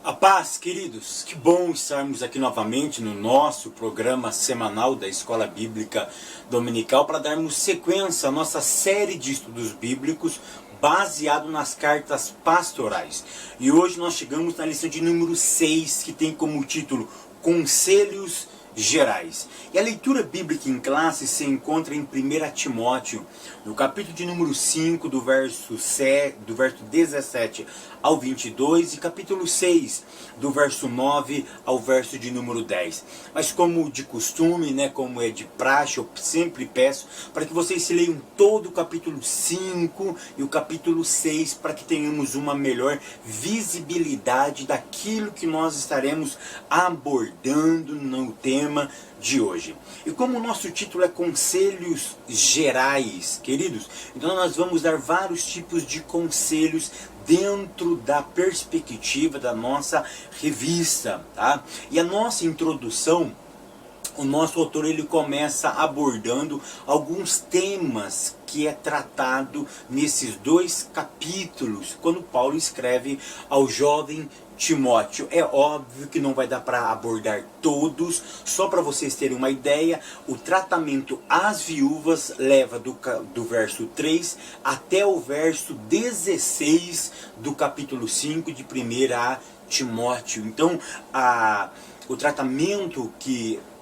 A paz, queridos, que bom estarmos aqui novamente no nosso programa semanal da Escola Bíblica Dominical para darmos sequência à nossa série de estudos bíblicos baseado nas cartas pastorais. E hoje nós chegamos na lição de número 6, que tem como título Conselhos Gerais. E a leitura bíblica em classe se encontra em 1 Timóteo, no capítulo de número 5, do verso 17 ao 22, e capítulo 6, do verso 9 ao verso de número 10. Mas como de costume, como é de praxe, eu sempre peço para que vocês se leiam todo o capítulo 5 e o capítulo 6, para que tenhamos uma melhor visibilidade daquilo que nós estaremos abordando no tema de hoje. E como o nosso título é Conselhos Gerais, queridos, então nós vamos dar vários tipos de conselhos dentro da perspectiva da nossa revista, tá? E a nossa introdução, o nosso autor ele começa abordando alguns temas que é tratado nesses dois capítulos, quando Paulo escreve ao jovem Timóteo. É óbvio que não vai dar para abordar todos, só para vocês terem uma ideia, o tratamento às viúvas leva do verso 3 até o verso 16 do capítulo 5 de 1 Timóteo. Então, o tratamento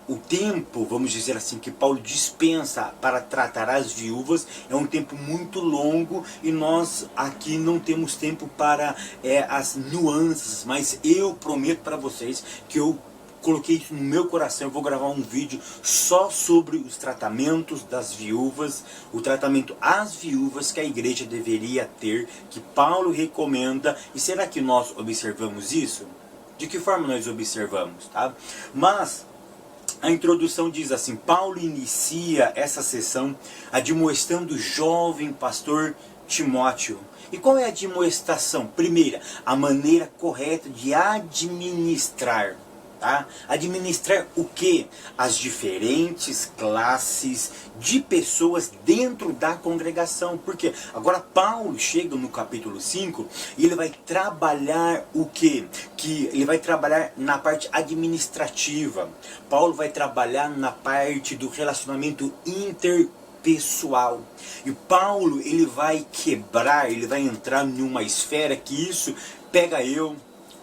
o tempo, vamos dizer assim, que Paulo dispensa para tratar as viúvas é um tempo muito longo e nós aqui não temos tempo para as nuances, mas eu prometo para vocês que eu coloquei isso no meu coração. Eu vou gravar um vídeo só sobre os tratamentos das viúvas, o tratamento às viúvas que a igreja deveria ter, que Paulo recomenda. E será que nós observamos isso? De que forma nós observamos, tá? Mas a introdução diz assim: Paulo inicia essa sessão admoestando o jovem pastor Timóteo. E qual é a admoestação? Primeira, a maneira correta de administrar. Tá? Administrar o que? As diferentes classes de pessoas dentro da congregação. Porque agora Paulo chega no capítulo 5 e ele vai trabalhar o que? Que ele vai trabalhar na parte administrativa. Paulo vai trabalhar na parte do relacionamento interpessoal. E Paulo ele vai quebrar, ele vai entrar em uma esfera que isso pega eu,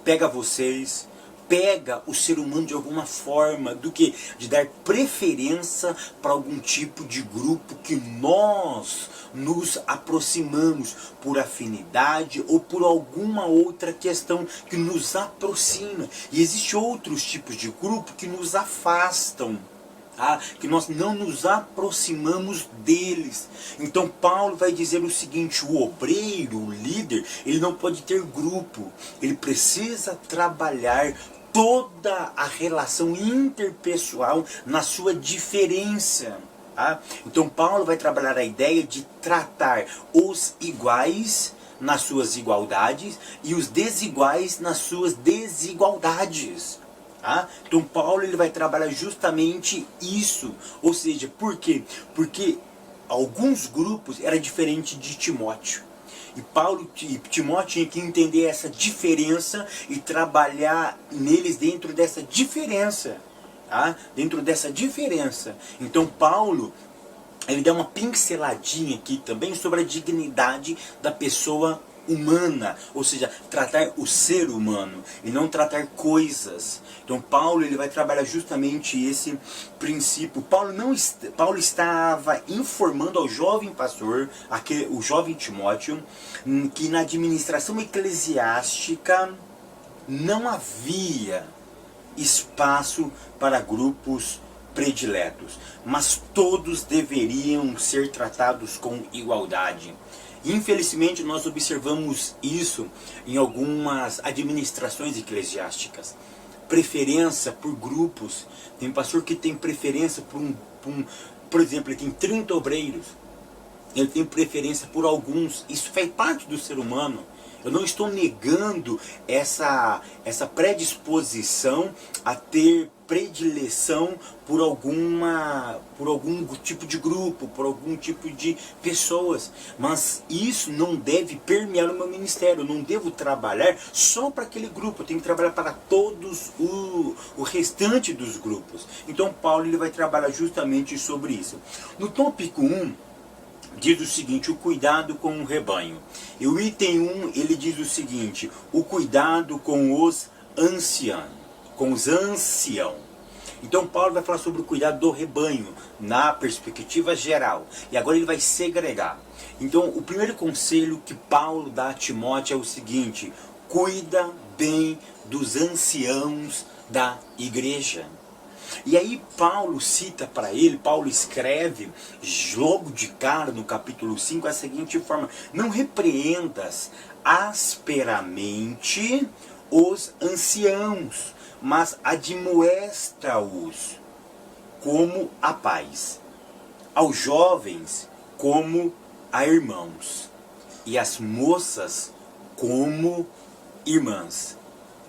pega vocês, pega o ser humano de alguma forma, do que de dar preferência para algum tipo de grupo que nós nos aproximamos por afinidade ou por alguma outra questão que nos aproxima. E existem outros tipos de grupo que nos afastam, que nós não nos aproximamos deles. Então Paulo vai dizer o seguinte: o obreiro, o líder, ele não pode ter grupo, ele precisa trabalhar toda a relação interpessoal na sua diferença. Então Paulo vai trabalhar a ideia de tratar os iguais nas suas igualdades e os desiguais nas suas desigualdades. Então Paulo ele vai trabalhar justamente isso. Ou seja, por quê? Porque alguns grupos eram diferentes de Timóteo. E Timóteo tinha que entender essa diferença e trabalhar neles dentro dessa diferença. Dentro dessa diferença. Então Paulo ele dá uma pinceladinha aqui também sobre a dignidade da pessoa humana, ou seja, tratar o ser humano e não tratar coisas. Então Paulo ele vai trabalhar justamente esse princípio. Paulo estava informando ao jovem pastor, o jovem Timóteo, que na administração eclesiástica não havia espaço para grupos prediletos, mas todos deveriam ser tratados com igualdade. Infelizmente nós observamos isso em algumas administrações eclesiásticas. Preferência por grupos. Tem pastor que tem preferência por exemplo, ele tem 30 obreiros. ele tem preferência por alguns. Isso faz parte do ser humano. Eu não estou negando essa predisposição a ter predileção por algum tipo de grupo, por algum tipo de pessoas. Mas isso não deve permear o meu ministério. Eu não devo trabalhar só para aquele grupo. Eu tenho que trabalhar para todos o restante dos grupos. Então Paulo ele vai trabalhar justamente sobre isso. No tópico 1, diz o seguinte, o cuidado com o rebanho. E o item 1, ele diz o seguinte, o cuidado com os anciãos. Então Paulo vai falar sobre o cuidado do rebanho, na perspectiva geral. E agora ele vai segregar. Então o primeiro conselho que Paulo dá a Timóteo é o seguinte, cuida bem dos anciãos da igreja. E aí Paulo cita para ele, Paulo escreve logo de cara no capítulo 5 a seguinte forma, não repreendas asperamente os anciãos, mas admoesta-os como a pais, aos jovens como a irmãos, e as moças como irmãs,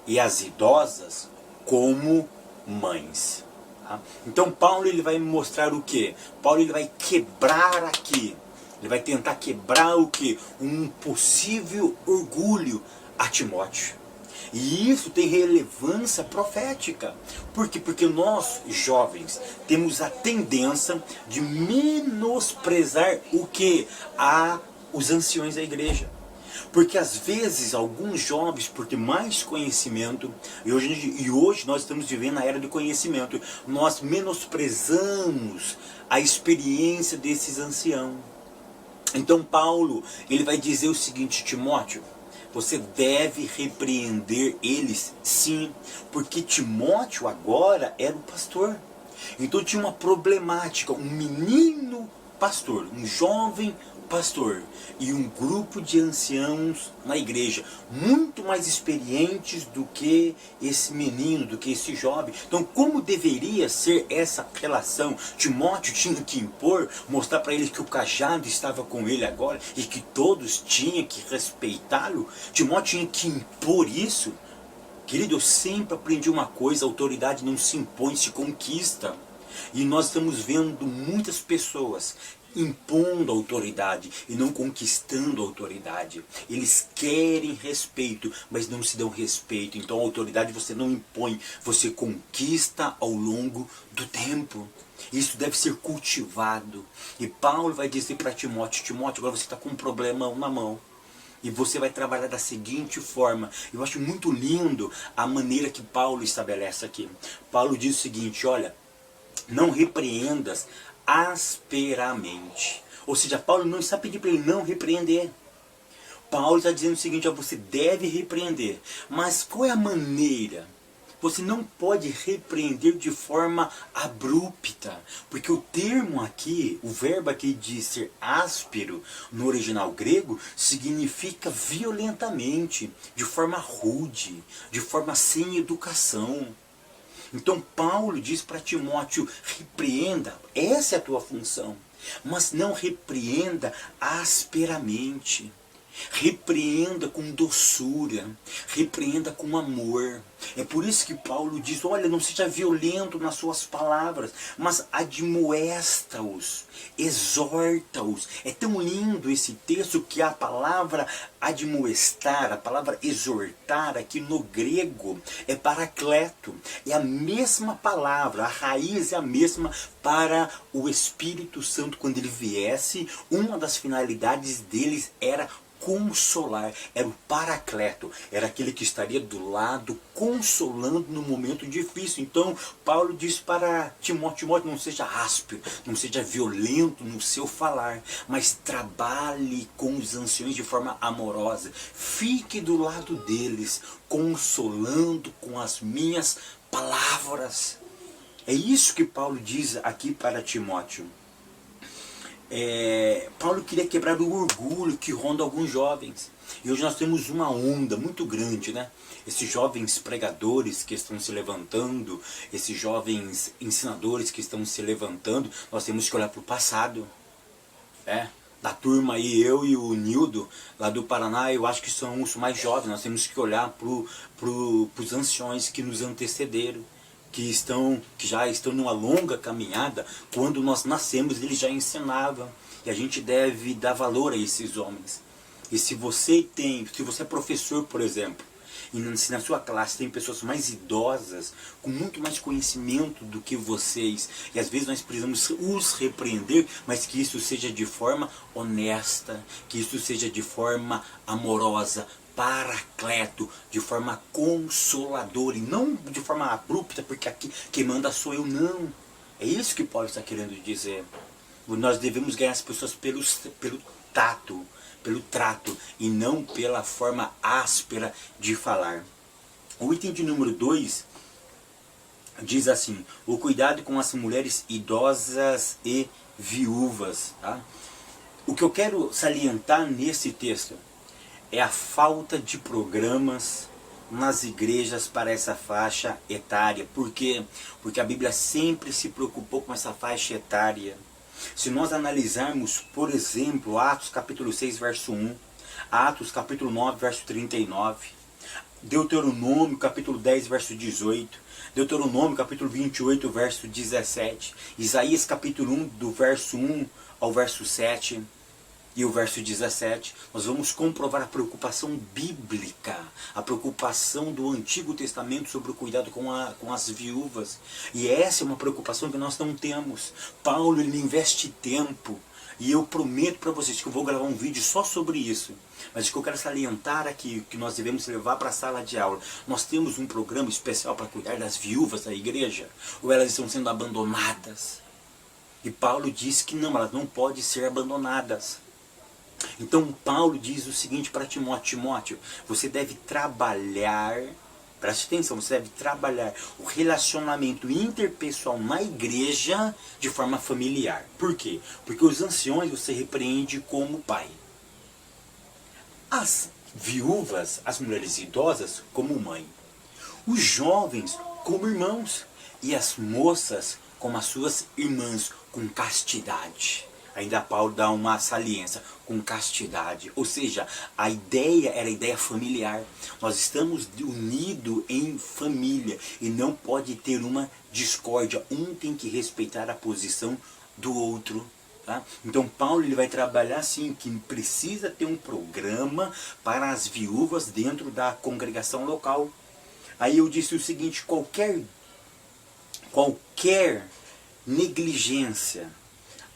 e as idosas como mães. Então Paulo ele vai mostrar o que? Paulo ele vai quebrar aqui, ele vai tentar quebrar o que? Um possível orgulho a Timóteo. E isso tem relevância profética. Por quê? Porque nós, jovens, temos a tendência de menosprezar o que? Os anciões da igreja. Porque às vezes alguns jovens, por ter mais conhecimento, e hoje nós estamos vivendo a era do conhecimento, nós menosprezamos a experiência desses anciãos. Então Paulo, ele vai dizer o seguinte, Timóteo, você deve repreender eles sim, porque Timóteo agora era o pastor. Então tinha uma problemática, um menino pastor, um jovem pastor e um grupo de anciãos na igreja, muito mais experientes do que esse menino, do que esse jovem. Então como deveria ser essa relação? Timóteo tinha que impor, mostrar para eles que o cajado estava com ele agora e que todos tinham que respeitá-lo. Timóteo tinha que impor isso. Querido, eu sempre aprendi uma coisa, a autoridade não se impõe, se conquista. E nós estamos vendo muitas pessoas impondo autoridade e não conquistando autoridade. Eles querem respeito, mas não se dão respeito. Então a autoridade você não impõe, você conquista ao longo do tempo. Isso deve ser cultivado. E Paulo vai dizer para Timóteo, Timóteo, agora você está com um problemão na mão. E você vai trabalhar da seguinte forma. Eu acho muito lindo a maneira que Paulo estabelece aqui. Paulo diz o seguinte, olha, não repreendas asperamente. Ou seja, Paulo não está pedindo para ele não repreender. Paulo está dizendo o seguinte, ó, você deve repreender. Mas qual é a maneira? Você não pode repreender de forma abrupta. Porque o termo aqui, o verbo aqui de ser áspero, no original grego, significa violentamente, de forma rude, de forma sem educação. Então Paulo diz para Timóteo, repreenda, essa é a tua função, mas não repreenda asperamente. Repreenda com doçura, repreenda com amor. É por isso que Paulo diz, olha, não seja violento nas suas palavras, mas admoesta-os, exorta-os. É tão lindo esse texto que a palavra admoestar, a palavra exortar aqui no grego é paracleto. É a mesma palavra, a raiz é a mesma para o Espírito Santo quando ele viesse. Uma das finalidades deles era consolar, era o paracleto, era aquele que estaria do lado consolando no momento difícil. Então Paulo diz para Timóteo, Timóteo, não seja áspero, não seja violento no seu falar, mas trabalhe com os anciões de forma amorosa, fique do lado deles, consolando com as minhas palavras. É isso que Paulo diz aqui para Timóteo. Paulo queria quebrar o orgulho que ronda alguns jovens. E hoje nós temos uma onda muito grande, né? Esses jovens pregadores que estão se levantando, esses jovens ensinadores que estão se levantando, nós temos que olhar para o passado. da turma aí, eu e o Nildo, lá do Paraná, eu acho que são os mais jovens. Nós temos que olhar pros anciões que nos antecederam, que já estão numa longa caminhada. Quando nós nascemos, eles já ensinavam. E a gente deve dar valor a esses homens. E se você é professor, por exemplo, e se na sua classe tem pessoas mais idosas, com muito mais conhecimento do que vocês, e às vezes nós precisamos os repreender, mas que isso seja de forma honesta, que isso seja de forma amorosa, paracleto, de forma consoladora, e não de forma abrupta, porque aqui quem manda sou eu, não. É isso que Paulo está querendo dizer. Nós devemos ganhar as pessoas pelo tato, pelo trato, e não pela forma áspera de falar. O item de número 2 diz assim: o cuidado com as mulheres idosas e viúvas. Tá? O que eu quero salientar nesse texto é a falta de programas nas igrejas para essa faixa etária. Por quê? Porque a Bíblia sempre se preocupou com essa faixa etária. Se nós analisarmos, por exemplo, Atos capítulo 6, verso 1, Atos capítulo 9, verso 39, Deuteronômio capítulo 10, verso 18, Deuteronômio capítulo 28, verso 17, Isaías capítulo 1, do verso 1 ao verso 7, e o verso 17, nós vamos comprovar a preocupação bíblica, a preocupação do Antigo Testamento sobre o cuidado com as viúvas. E essa é uma preocupação que nós não temos. Paulo, ele investe tempo, e eu prometo para vocês que eu vou gravar um vídeo só sobre isso. Mas o que eu quero salientar aqui, que nós devemos levar para a sala de aula. Nós temos um programa especial para cuidar das viúvas da igreja, ou elas estão sendo abandonadas? E Paulo diz que não, elas não podem ser abandonadas. Então Paulo diz o seguinte para Timóteo: Timóteo, você deve trabalhar, preste atenção, você deve trabalhar o relacionamento interpessoal na igreja de forma familiar. Por quê? Porque os anciões você repreende como pai, as viúvas, as mulheres idosas, como mãe, os jovens como irmãos, e as moças como as suas irmãs, com castidade. Ainda Paulo dá uma saliência, com castidade. Ou seja, a ideia era a ideia familiar. Nós estamos unidos em família e não pode ter uma discórdia. Um tem que respeitar a posição do outro. Tá? Então Paulo, ele vai trabalhar assim, que precisa ter um programa para as viúvas dentro da congregação local. Aí eu disse o seguinte: qualquer negligência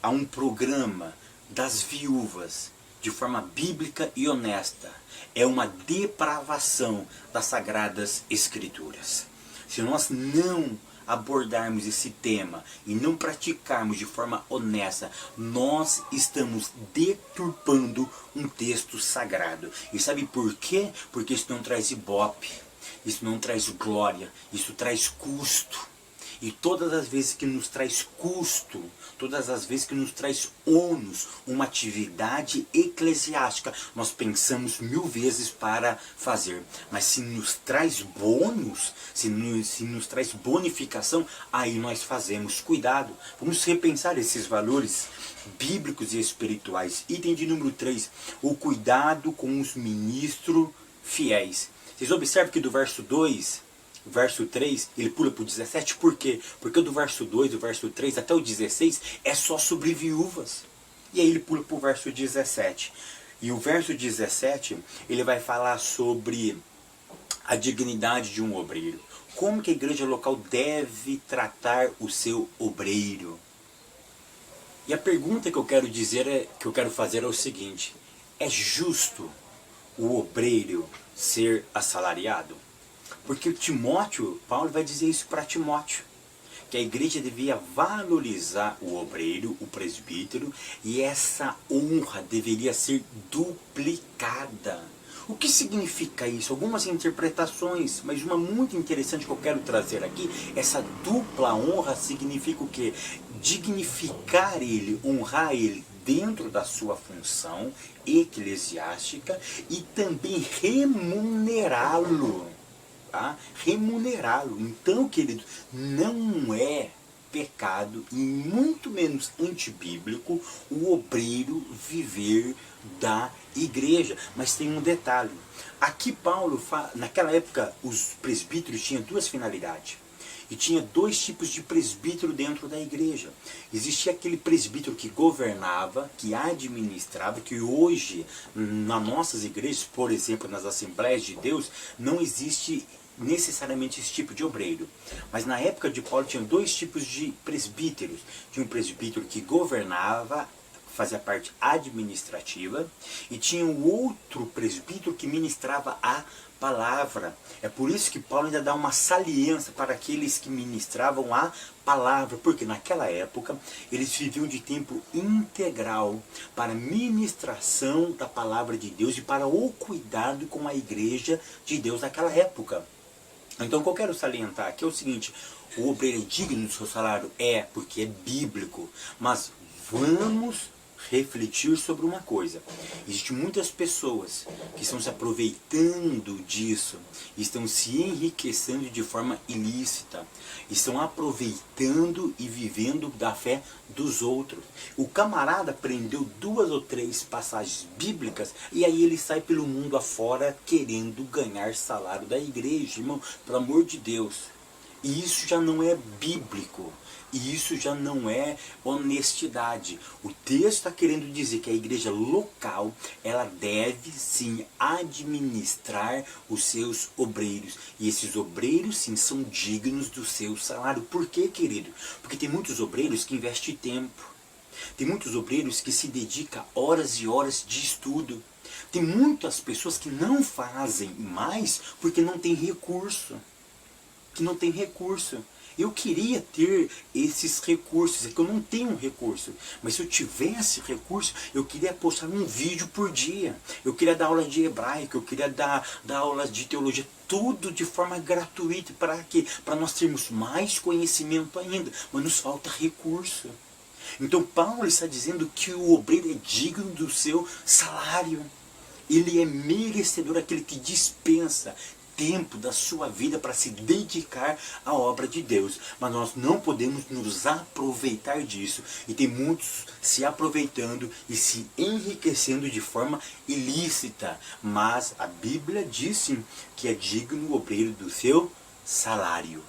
a um programa das viúvas de forma bíblica e honesta é uma depravação das Sagradas Escrituras. Se nós não abordarmos esse tema e não praticarmos de forma honesta, nós estamos deturpando um texto sagrado. E sabe por quê? Porque isso não traz ibope, isso não traz glória, isso traz custo. E todas as vezes que nos traz custo, todas as vezes que nos traz ônus, uma atividade eclesiástica, nós pensamos 1000 vezes para fazer. Mas se nos traz bônus, se nos traz bonificação, aí nós fazemos. Cuidado, vamos repensar esses valores bíblicos e espirituais. Item de número 3, o cuidado com os ministros fiéis. Vocês observam que do verso 2... verso 3, ele pula para o 17, por quê? Porque do verso 2, do verso 3 até o 16 é só sobre viúvas. E aí ele pula para o verso 17. E o verso 17, ele vai falar sobre a dignidade de um obreiro. Como que a igreja local deve tratar o seu obreiro? E a pergunta que eu quero fazer é o seguinte: é justo o obreiro ser assalariado? Porque Timóteo, Paulo vai dizer isso para Timóteo, que a igreja devia valorizar o obreiro, o presbítero, e essa honra deveria ser duplicada. O que significa isso? Algumas interpretações, mas uma muito interessante que eu quero trazer aqui, essa dupla honra significa o quê? Dignificar ele, honrar ele dentro da sua função eclesiástica e também remunerá-lo. Tá? Remunerá-lo. Então, querido, não é pecado e muito menos antibíblico o obreiro viver da igreja. Mas tem um detalhe. Aqui Paulo fala, naquela época os presbíteros tinham duas finalidades. E tinha dois tipos de presbítero dentro da igreja. Existia aquele presbítero que governava, que administrava, que hoje, nas nossas igrejas, por exemplo, nas Assembleias de Deus, não existe necessariamente esse tipo de obreiro. Mas na época de Paulo tinha dois tipos de presbíteros. Tinha um presbítero que governava, fazia parte administrativa, e tinha um outro presbítero que ministrava a palavra. É por isso que Paulo ainda dá uma saliência para aqueles que ministravam a palavra, porque naquela época eles viviam de tempo integral para ministração da palavra de Deus e para o cuidado com a igreja de Deus naquela época. Então o que eu quero salientar aqui é o seguinte: o obreiro é digno do seu salário? É, porque é bíblico, mas vamos refletir sobre uma coisa. Existem muitas pessoas que estão se aproveitando disso, estão se enriquecendo de forma ilícita, estão aproveitando e vivendo da fé dos outros. O camarada aprendeu 2 ou 3 passagens bíblicas e aí ele sai pelo mundo afora querendo ganhar salário da igreja, irmão, pelo amor de Deus. E isso já não é bíblico. E isso já não é honestidade. O texto está querendo dizer que a igreja local, ela deve sim administrar os seus obreiros. E esses obreiros sim são dignos do seu salário. Por quê, querido? Porque tem muitos obreiros que investem tempo. Tem muitos obreiros que se dedicam horas e horas de estudo. Tem muitas pessoas que não fazem mais porque não tem recurso. Eu queria ter esses recursos, é que eu não tenho recurso. Mas se eu tivesse recurso, eu queria postar um vídeo por dia. Eu queria dar aula de hebraico, eu queria dar aulas de teologia, tudo de forma gratuita. Para quê? Para nós termos mais conhecimento ainda. Mas nos falta recurso. Então Paulo está dizendo que o obreiro é digno do seu salário. Ele é merecedor, aquele que dispensa tempo da sua vida para se dedicar à obra de Deus. Mas nós não podemos nos aproveitar disso. E tem muitos se aproveitando e se enriquecendo de forma ilícita. Mas a Bíblia diz sim que é digno o obreiro do seu salário.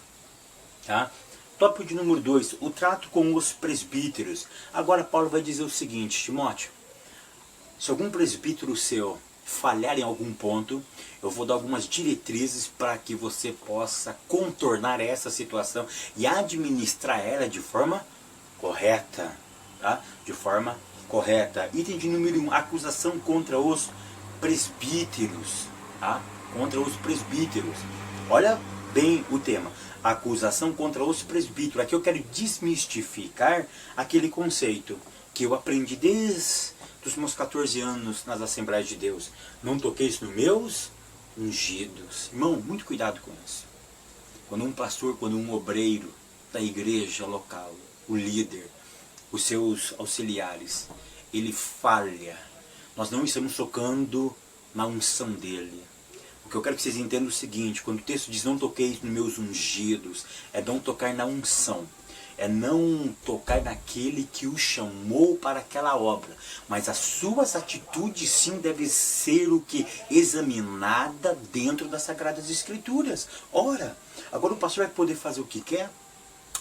Tá? Tópico de número 2, o trato com os presbíteros. Agora Paulo vai dizer o seguinte: Timóteo, se algum presbítero seu falhar em algum ponto, eu vou dar algumas diretrizes para que você possa contornar essa situação e administrar ela de forma correta. Tá? De forma correta. Item de número 1, acusação contra os presbíteros. Tá? Contra os presbíteros. Olha bem o tema. Acusação contra os presbíteros. Aqui eu quero desmistificar aquele conceito que eu aprendi desde os meus 14 anos nas Assembleias de Deus. Não toqueis nos meus ungidos. Irmão, muito cuidado com isso. Quando um pastor, quando um obreiro da igreja local, o líder, os seus auxiliares, ele falha, nós não estamos tocando na unção dele. O que eu quero que vocês entendam é o seguinte: quando o texto diz não toqueis nos meus ungidos, é não tocar na unção. É não tocar naquele que o chamou para aquela obra. Mas as suas atitudes sim devem ser o que? Examinada dentro das Sagradas Escrituras. Ora, agora o pastor vai poder fazer o que quer?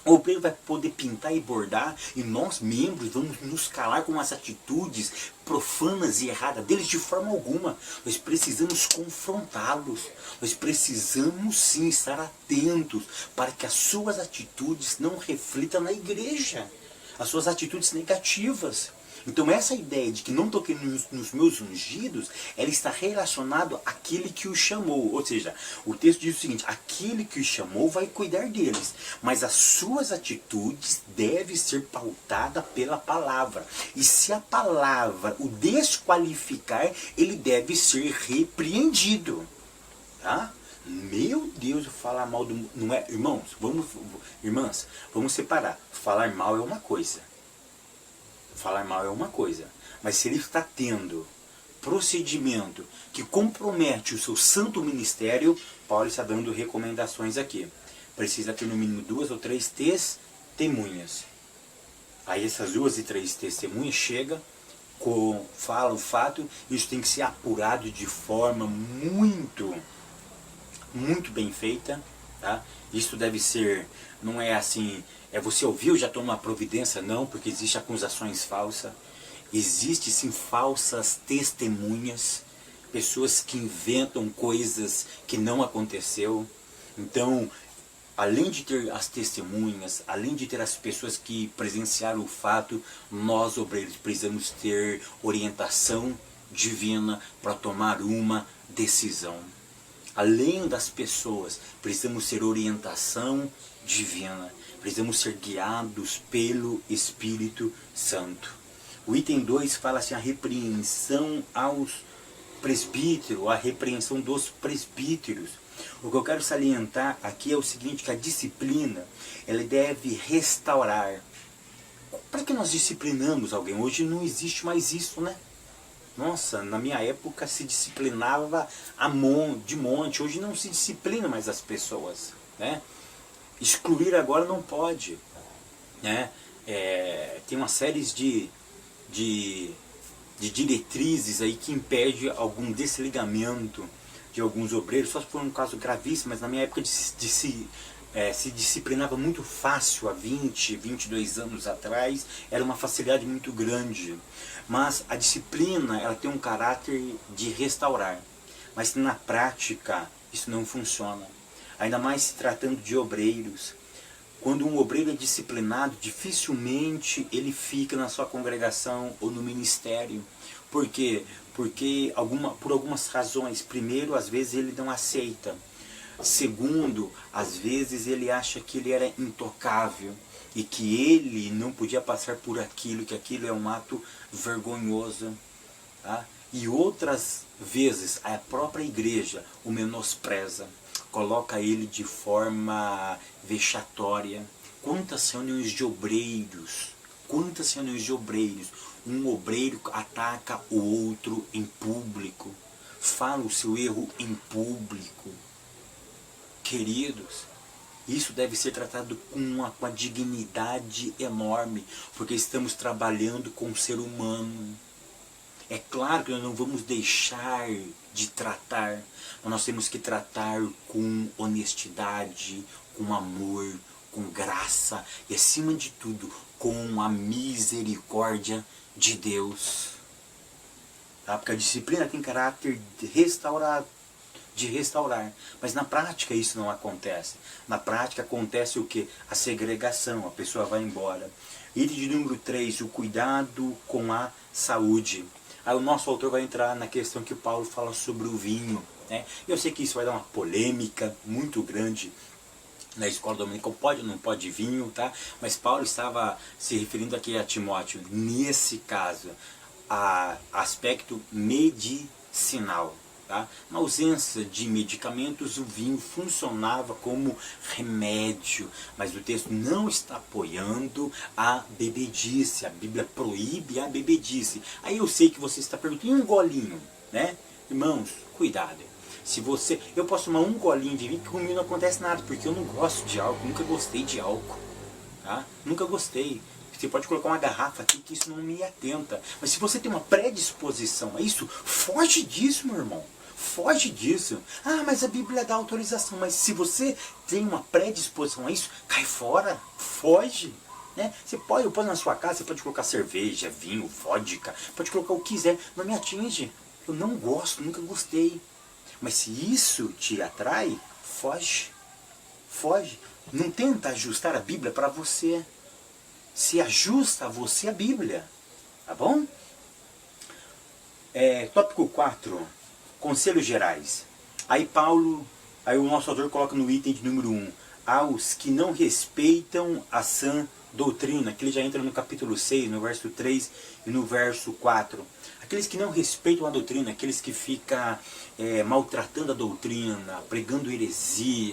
O obreiro vai poder pintar e bordar, e nós, membros, vamos nos calar com as atitudes profanas e erradas deles de forma alguma. Nós precisamos confrontá-los. Nós precisamos sim estar atentos para que as suas atitudes não reflitam na igreja. As suas atitudes negativas. Então essa ideia de que não toquei nos meus ungidos, ela está relacionada àquele que o chamou. Ou seja, o texto diz o seguinte: aquele que o chamou vai cuidar deles, mas as suas atitudes devem ser pautadas pela palavra. E se a palavra o desqualificar, ele deve ser repreendido. Tá? Meu Deus, falar mal do... Não é, irmãs, vamos separar. Falar mal é uma coisa. Falar mal é uma coisa, mas se ele está tendo procedimento que compromete o seu santo ministério, Paulo está dando recomendações aqui. Precisa ter no mínimo 2 ou 3 testemunhas. Aí essas 2 e 3 testemunhas chegam, falam o fato, isso tem que ser apurado de forma muito bem feita, tá? Isso deve ser, não é assim, você ouviu, já toma uma providência, não, porque existem acusações falsas, existe sim falsas testemunhas, pessoas que inventam coisas que não aconteceu. Então, além de ter as testemunhas, além de ter as pessoas que presenciaram o fato, nós, obreiros, precisamos ter orientação divina para tomar uma decisão. Além das pessoas, precisamos ter orientação divina, precisamos ser guiados pelo Espírito Santo. O item 2 fala assim, a repreensão aos presbíteros, a repreensão dos presbíteros. O que eu quero salientar aqui é o seguinte, que a disciplina, ela deve restaurar. Para que nós disciplinamos alguém? Hoje não existe mais isso, né? Nossa, na minha época se disciplinava de monte, hoje não se disciplina mais as pessoas, né? Excluir agora não pode, né? Tem uma série de diretrizes aí que impede algum desligamento de alguns obreiros, só se for um caso gravíssimo, mas na minha época se disciplinava muito fácil, há 22 anos atrás, era uma facilidade muito grande. Mas a disciplina, ela tem um caráter de restaurar, mas na prática isso não funciona. Ainda mais se tratando de obreiros. Quando um obreiro é disciplinado, dificilmente ele fica na sua congregação ou no ministério. Por quê? Porque por algumas razões. Primeiro, às vezes ele não aceita. Segundo, às vezes ele acha que ele era intocável e que ele não podia passar por aquilo, que aquilo é um ato vergonhoso. Tá? E outras vezes a própria igreja o menospreza, coloca ele de forma vexatória. Quantas reuniões de obreiros, um obreiro ataca o outro em público, fala o seu erro em público. Queridos, isso deve ser tratado com uma dignidade enorme, porque estamos trabalhando com o ser humano. É claro que nós não vamos deixar de tratar, mas nós temos que tratar com honestidade, com amor, com graça e, acima de tudo, com a misericórdia de Deus. Tá? Porque a disciplina tem caráter de restaurar, mas na prática isso não acontece. Na prática acontece o que? A segregação, a pessoa vai embora. Item de número 3, o cuidado com a saúde. Aí o nosso autor vai entrar na questão que Paulo fala sobre o vinho, né? Eu sei que isso vai dar uma polêmica muito grande na escola dominical, pode ou não pode vinho, tá? Mas Paulo estava se referindo aqui a Timóteo, nesse caso, a aspecto medicinal. Tá? Na ausência de medicamentos, o vinho funcionava como remédio, mas o texto não está apoiando a bebedice. A Bíblia proíbe a bebedice. Aí eu sei que você está perguntando, e um golinho, né? Irmãos, cuidado. Eu posso tomar um golinho de vinho que comigo não acontece nada, porque eu não gosto de álcool, nunca gostei de álcool, tá? Nunca gostei. Você pode colocar uma garrafa aqui que isso não me atenta. Mas se você tem uma predisposição a isso, foge disso, meu irmão. Foge disso. Ah, mas a Bíblia dá autorização. Mas se você tem uma predisposição a isso, cai fora. Foge. Né? Você pode, na sua casa, você pode colocar cerveja, vinho, vodka. Pode colocar o que quiser. Não me atinge. Eu não gosto, nunca gostei. Mas se isso te atrai, foge. Foge. Não tenta ajustar a Bíblia para você. Se ajusta a você a Bíblia, tá bom? Tópico 4, conselhos gerais. Aí o nosso autor coloca no item de número 1, aos que não respeitam a sã doutrina, que ele já entra no capítulo 6, no verso 3 e no verso 4. Aqueles que não respeitam a doutrina, aqueles que ficam maltratando a doutrina, pregando heresia,